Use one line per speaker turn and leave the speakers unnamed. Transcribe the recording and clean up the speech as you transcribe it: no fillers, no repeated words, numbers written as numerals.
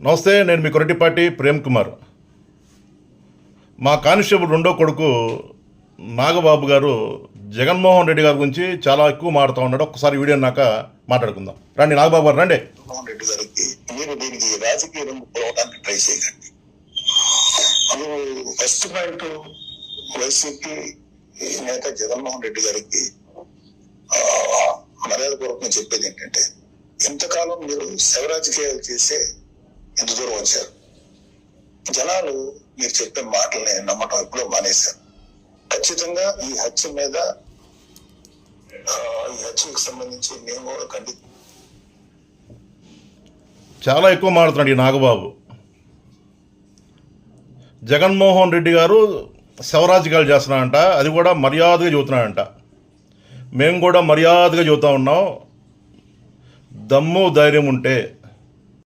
నమస్తే, నేను మీ కొరటిపాటి ప్రేమ్ కుమార్. మా కానిస్టేబుల్ రెండో కొడుకు నాగబాబు గారు జగన్మోహన్ రెడ్డి గారి గురించి చాలా ఎక్కువ మాడుతూ ఉన్నాడు. ఒక్కసారి వీడియో నాక మాట్లాడుకుందాం. రండి నాగబాబు గారు, రండి.
జగన్మోహన్ రెడ్డి గారికి మీరు దీనికి రాజకీయ రంగు పోవడానికి ట్రై చేయకండి. అందులో ఫస్ట్ పాయింట్, వైసీపీ నేత జగన్మోహన్ రెడ్డి గారికి మర్యాద పూర్వకంగా చెప్పేది ఏంటంటే, ఇంతకాలం మీరు శవ రాజకీయాలు చేసే ఎంత దూరం వచ్చారు. జనాలు మీరు చెప్పే మాటల్ని నమ్మటం ఎప్పుడో మానేశారు. ఖచ్చితంగా ఈ హత్య మీద, ఈ హత్యకు సంబంధించి మేము కూడా
చాలా ఎక్కువ మాడుతున్నాడు ఈ నాగబాబు. జగన్మోహన్ రెడ్డి గారు శవరాజకీయాలు చేస్తున్నాడంట, అది కూడా మర్యాదగా చెబుతున్నాడంట. మేము కూడా మర్యాదగా చెబుతా ఉన్నాం. దమ్ము ధైర్యం ఉంటే